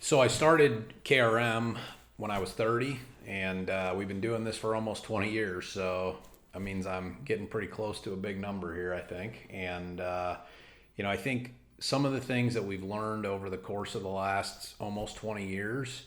So I started KRM when I was 30, and we've been doing this for almost 20 years. So that means I'm getting pretty close to a big number here, I think. And I think some of the things that we've learned over the course of the last almost 20 years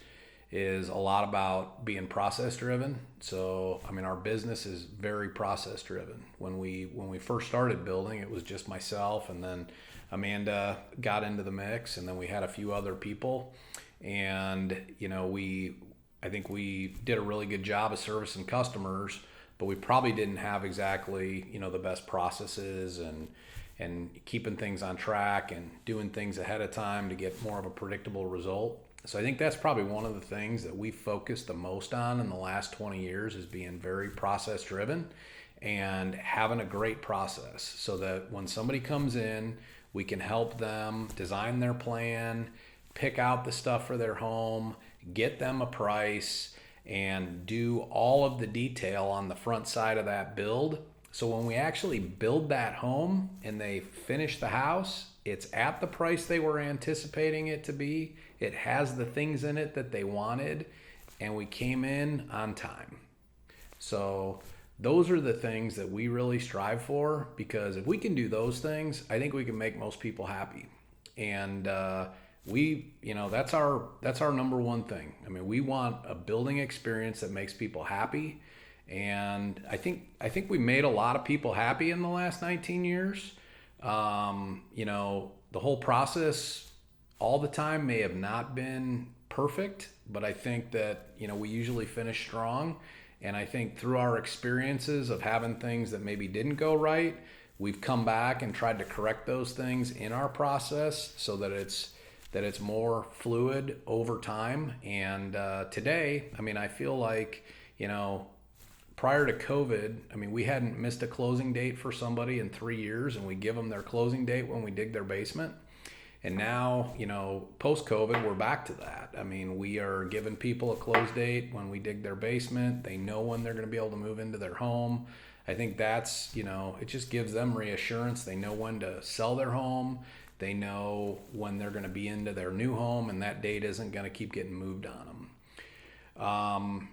is a lot about being process driven. So I mean, our business is very process driven. When we first started building, it was just myself, and then Amanda got into the mix, and then we had a few other people, and we I think we did a really good job of servicing customers, but we probably didn't have exactly the best processes and keeping things on track and doing things ahead of time to get more of a predictable result. So I think that's probably one of the things that we focused the most on in the last 20 years is being very process driven and having a great process so that when somebody comes in, we can help them design their plan, pick out the stuff for their home, get them a price, and do all of the detail on the front side of that build. So when we actually build that home and they finish the house, it's at the price they were anticipating it to be. It has the things in it that they wanted, and we came in on time. So those are the things that we really strive for, because if we can do those things, I think we can make most people happy. And that's our number one thing. I mean, we want a building experience that makes people happy, and I think we made a lot of people happy in the last 19 years. The whole process all the time may have not been perfect, but I think that we usually finish strong. And I think through our experiences of having things that maybe didn't go right, we've come back and tried to correct those things in our process so that it's more fluid over time. And today, I mean, I feel like prior to COVID, I mean, we hadn't missed a closing date for somebody in 3 years, and we give them their closing date when we dig their basement. And now, post COVID, we're back to that. I mean, we are giving people a close date when we dig their basement. They know when they're going to be able to move into their home. I think that's, it just gives them reassurance. They know when to sell their home. They know when they're going to be into their new home, and that date isn't going to keep getting moved on them.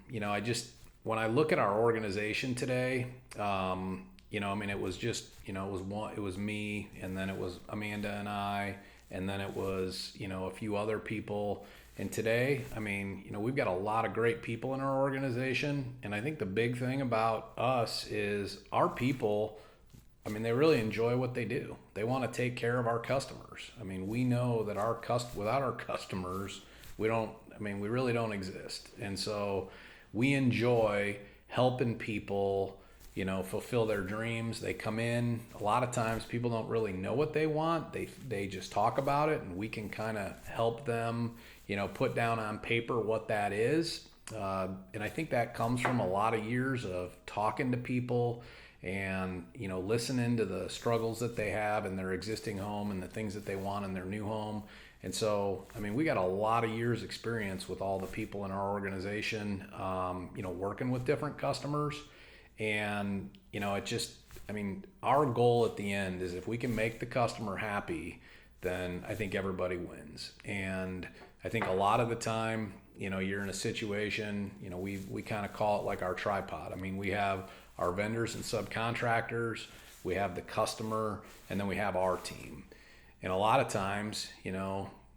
When I look at our organization today, I mean, it was just, it was me, and then it was Amanda and I, and then it was, a few other people. And today, I mean, we've got a lot of great people in our organization. And I think the big thing about us is our people, I mean, they really enjoy what they do. They want to take care of our customers. I mean, we know that without our customers, we really don't exist. And so we enjoy helping people fulfill their dreams. They come in, a lot of times people don't really know what they want. They just talk about it, and we can kind of help them, put down on paper what that is. And I think that comes from a lot of years of talking to people and, listening to the struggles that they have in their existing home and the things that they want in their new home. And so, I mean, we got a lot of years experience with all the people in our organization, working with different customers. And, our goal at the end is if we can make the customer happy, then I think everybody wins. And I think a lot of the time, you're in a situation, we kind of call it like our tripod. I mean, we have our vendors and subcontractors, we have the customer, and then we have our team. And a lot of times,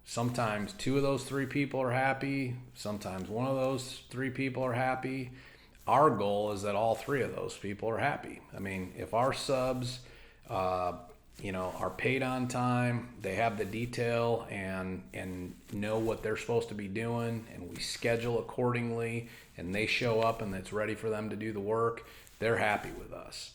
sometimes two of those three people are happy, sometimes one of those three people are happy. Our goal is that all three of those people are happy. I mean, if our subs, are paid on time, they have the detail and know what they're supposed to be doing, and we schedule accordingly, and they show up and it's ready for them to do the work, they're happy with us.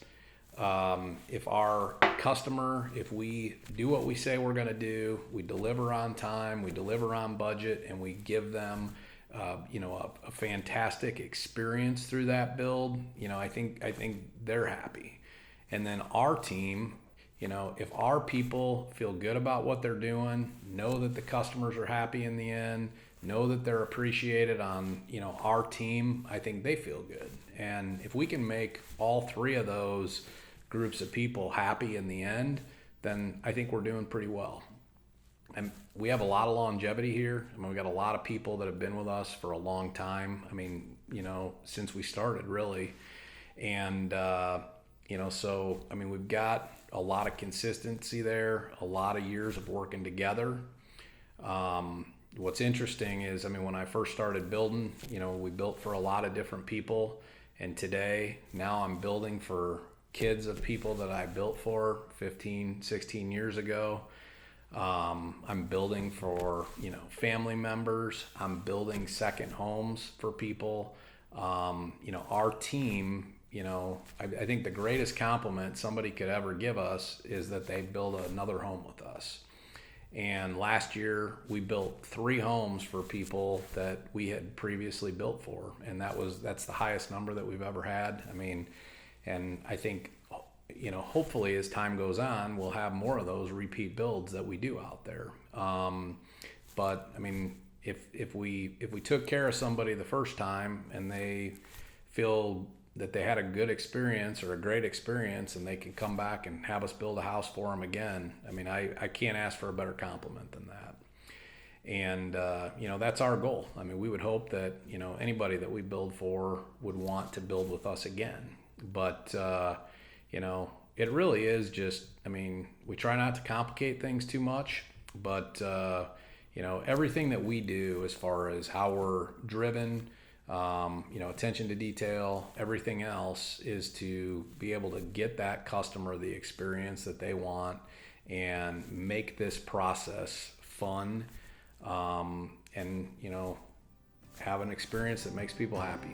If our customer, if we do what we say we're going to do, we deliver on time, we deliver on budget, and we give them a fantastic experience through that build, I think they're happy. And then our team, if our people feel good about what they're doing, know that the customers are happy in the end, know that they're appreciated on, our team, I think they feel good. And if we can make all three of those groups of people happy in the end, then I think we're doing pretty well. and we have a lot of longevity here. I mean, we got a lot of people that have been with us for a long time. I mean, since we started, really. And, so, I mean, we've got a lot of consistency there, a lot of years of working together. What's interesting is, I mean, when I first started building, we built for a lot of different people. And today, now I'm building for kids of people that I built for 15, 16 years ago. I'm building for, family members. I'm building second homes for people. Our team, I think the greatest compliment somebody could ever give us is that they build another home with us. And last year we built 3 homes for people that we had previously built for. And that's the highest number that we've ever had. I mean, and I think, hopefully as time goes on, we'll have more of those repeat builds that we do out there. But I mean, if we took care of somebody the first time and they feel that they had a good experience or a great experience and they can come back and have us build a house for them again, I mean, I can't ask for a better compliment than that. And, that's our goal. I mean, we would hope that, anybody that we build for would want to build with us again. But, it really is just, I mean, we try not to complicate things too much, but, everything that we do as far as how we're driven, attention to detail, everything else is to be able to get that customer the experience that they want and make this process fun, and, have an experience that makes people happy.